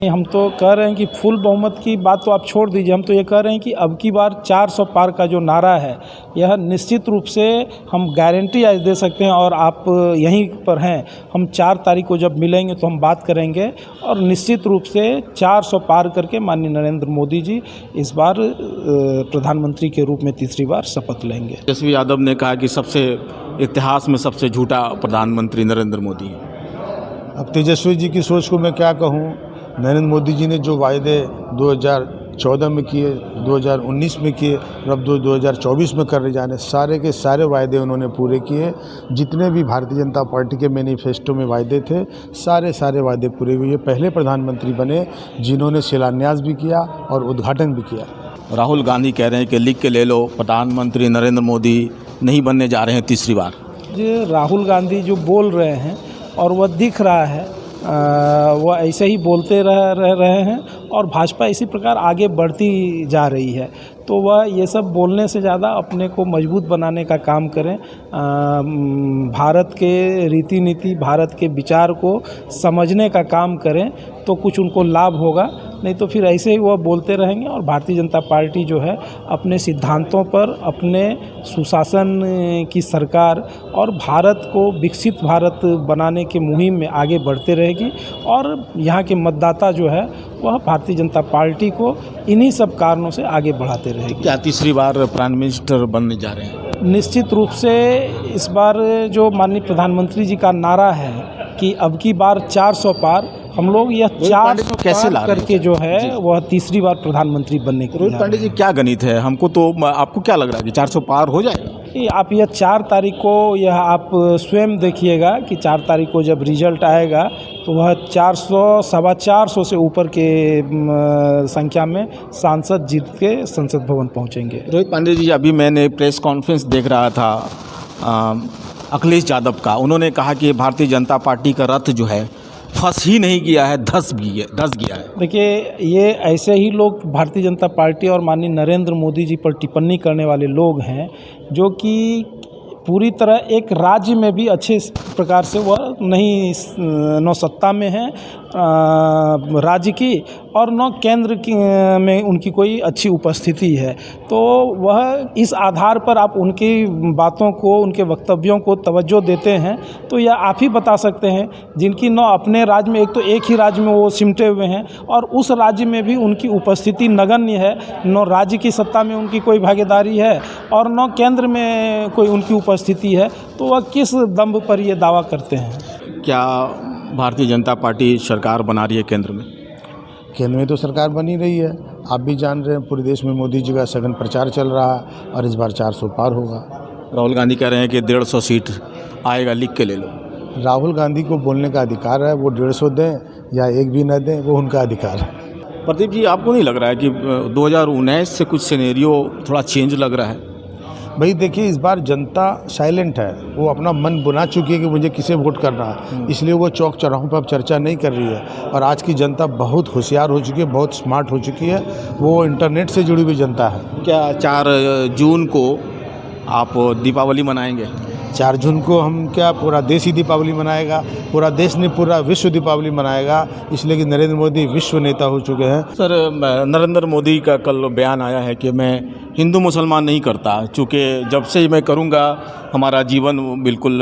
हम तो कह रहे हैं कि फुल बहुमत की बात तो आप छोड़ दीजिए, हम तो ये कह रहे हैं कि अब की बार 400 पार का जो नारा है यह निश्चित रूप से हम गारंटी आज दे सकते हैं। और आप यहीं पर हैं, हम 4 तारीख को जब मिलेंगे तो हम बात करेंगे और निश्चित रूप से 400 पार करके माननीय नरेंद्र मोदी जी इस बार प्रधानमंत्री के रूप में तीसरी बार शपथ लेंगे। तेजस्वी यादव ने कहा कि सबसे इतिहास में सबसे झूठा प्रधानमंत्री नरेंद्र मोदी है। अब तेजस्वी जी की सोच को मैं क्या कहूँ। नरेंद्र मोदी जी ने जो वायदे 2014 में किए, 2019 में किए और अब 2024 में करने जाने, सारे के सारे वायदे उन्होंने पूरे किए। जितने भी भारतीय जनता पार्टी के मैनिफेस्टो में वायदे थे, सारे वायदे पूरे हुए। पहले प्रधानमंत्री बने जिन्होंने शिलान्यास भी किया और उद्घाटन भी किया। राहुल गांधी कह रहे हैं कि लिख के ले लो, प्रधानमंत्री नरेंद्र मोदी नहीं बनने जा रहे हैं तीसरी बार। जो राहुल गांधी जो बोल रहे हैं और वह दिख रहा है, वह ऐसे ही बोलते रह रहे हैं और भाजपा इसी प्रकार आगे बढ़ती जा रही है। तो वह ये सब बोलने से ज़्यादा अपने को मजबूत बनाने का काम करें, भारत के रीति नीति, भारत के विचार को समझने का काम करें तो कुछ उनको लाभ होगा। नहीं तो फिर ऐसे ही वह बोलते रहेंगे और भारतीय जनता पार्टी जो है अपने सिद्धांतों पर, अपने सुशासन की सरकार और भारत को विकसित भारत बनाने के मुहिम में आगे बढ़ते रहेगी। और यहाँ के मतदाता जो है वह भारतीय जनता पार्टी को इन्हीं सब कारणों से आगे बढ़ाते रहेगी। क्या तीसरी बार प्राइम मिनिस्टर बनने जा रहे हैं? निश्चित रूप से इस बार जो माननीय प्रधानमंत्री जी का नारा है कि अब की बार 400 पार, हम लोग यह 400 कैसे ला करके जो है वह तीसरी बार प्रधानमंत्री बनने के। रोहित पांडे जी, क्या गणित है? हमको तो, आपको क्या लग रहा है कि 400 पार हो जाएगा? आप यह 4 तारीख को यह आप स्वयं देखिएगा कि 4 तारीख को जब रिजल्ट आएगा तो वह 400, 450 से ऊपर के संख्या में सांसद जीत के संसद भवन पहुंचेंगे। रोहित पांडे जी, अभी मैंने प्रेस कॉन्फ्रेंस देख रहा था अखिलेश यादव का। उन्होंने कहा कि भारतीय जनता पार्टी का रथ जो है फंस ही नहीं गया है, धस गया है। देखिए, ये ऐसे ही लोग भारतीय जनता पार्टी और माननीय नरेंद्र मोदी जी पर टिप्पणी करने वाले लोग हैं जो कि पूरी तरह एक राज्य में भी अच्छे प्रकार से वह नहीं न सत्ता में है राज्य की और न केंद्र की में उनकी कोई अच्छी उपस्थिति है। तो वह इस आधार पर आप उनकी बातों को, उनके वक्तव्यों को तवज्जो देते हैं तो यह आप ही बता सकते हैं जिनकी न अपने राज्य में, एक तो एक ही राज्य में वो सिमटे हुए हैं और उस राज्य में भी उनकी उपस्थिति नगण्य है, न राज्य की सत्ता में उनकी कोई भागीदारी है और न केंद्र में कोई उनकी उपस्थिति है, तो वह किस दम पर ये दावा करते हैं। क्या भारतीय जनता पार्टी सरकार बना रही है केंद्र में? केंद्र में तो सरकार बनी रही है। आप भी जान रहे हैं पूरे देश में मोदी जी का सघन प्रचार चल रहा है और इस बार 400 पार होगा। राहुल गांधी कह रहे हैं कि 150 सीट आएगा, लिख के ले लो। राहुल गांधी को बोलने का अधिकार है, वो 150 दें या एक भी न दें, वो उनका अधिकार है। प्रदीप जी, आपको नहीं लग रहा है कि 2019 से कुछ सिनेरियो थोड़ा चेंज लग रहा है? भाई देखिए, इस बार जनता साइलेंट है, वो अपना मन बना चुकी है कि मुझे किसे वोट करना है, इसलिए वो चौक चौराहों पर अब चर्चा नहीं कर रही है। और आज की जनता बहुत होशियार हो चुकी है, बहुत स्मार्ट हो चुकी है, वो इंटरनेट से जुड़ी हुई जनता है। क्या 4 जून को आप दीपावली मनाएंगे? 4 जून को हम क्या, पूरा देश ही दीपावली मनाएगा। पूरा देश नहीं, पूरा विश्व दीपावली मनाएगा, इसलिए कि नरेंद्र मोदी विश्व नेता हो चुके हैं। सर, नरेंद्र मोदी का कल बयान आया है कि मैं हिंदू मुसलमान नहीं करता, चूँकि जब से मैं करूँगा हमारा जीवन बिल्कुल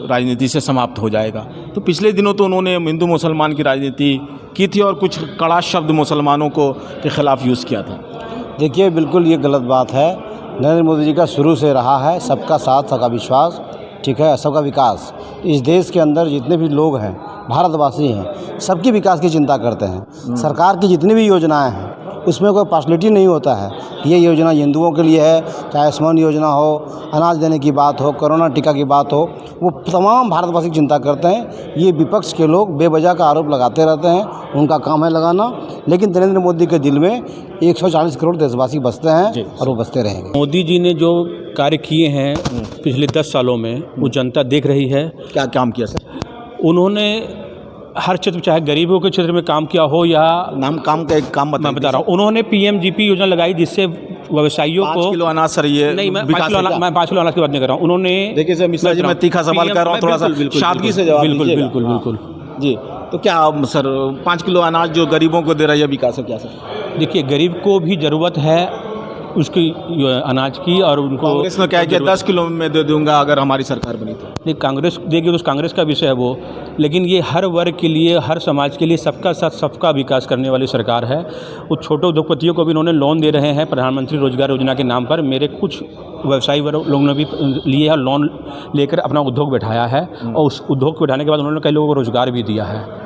राजनीति से समाप्त हो जाएगा। तो पिछले दिनों तो उन्होंने हिंदू मुसलमान की राजनीति की थी और कुछ कड़ा शब्द मुसलमानों को के ख़िलाफ़ यूज़ किया था। देखिए, बिल्कुल ये गलत बात है। नरेंद्र मोदी जी का शुरू से रहा है सबका साथ, सबका विश्वास, ठीक है, सबका विकास। इस देश के अंदर जितने भी लोग हैं, भारतवासी हैं, सबकी विकास की चिंता करते हैं। सरकार की जितनी भी योजनाएं हैं उसमें कोई पार्शलिटी नहीं होता है कि ये योजना हिंदुओं के लिए है, चाहे आयुष्मान योजना हो, अनाज देने की बात हो, कोरोना टीका की बात हो, वो तमाम भारतवासी की चिंता करते हैं। ये विपक्ष के लोग बेवजह का आरोप लगाते रहते हैं, उनका काम है लगाना, लेकिन नरेंद्र मोदी के दिल में 140 करोड़ देशवासी बसते हैं और वो बसते रहेंगे। मोदी जी ने जो कार्य किए हैं पिछले 10 सालों में, वो जनता देख रही है। क्या काम किया सर? उन्होंने हर क्षेत्र, चाहे गरीबों के क्षेत्र में काम किया हो या काम का एक काम मैं बता रहा हूँ, उन्होंने PMGP योजना लगाई जिससे व्यवसायियों को 5 किलो अनाज। सर, ये नहीं, मैं 5 किलो अनाज की बात नहीं कर रहा हूँ। उन्होंने, देखिए सर, मिश्रा जी, मैं तीखा सवाल कर रहा हूँ, थोड़ा सा सादगी से जवाब दीजिएगा। बिल्कुल जी, तो क्या सर 5 किलो अनाज जो गरीबों को दे रहा है, यह विकास है क्या सर? देखिए, गरीब को भी ज़रूरत है उसकी अनाज की, और उनको कांग्रेस ने क्या किया, 10 किलो में दे दूंगा अगर हमारी सरकार बनी तो। नहीं, कांग्रेस देगी तो कांग्रेस का विषय है वो, लेकिन ये हर वर्ग के लिए, हर समाज के लिए सबका साथ सबका विकास करने वाली सरकार है। वो छोटे उद्योगपतियों को भी इन्होंने लोन दे रहे हैं प्रधानमंत्री रोजगार योजना के नाम पर। मेरे कुछ व्यवसायी लोगों ने भी लिए है, लोन लेकर अपना उद्योग बैठाया है, और उस उद्योग को बैठाने के बाद उन्होंने कई लोगों को रोजगार भी दिया है।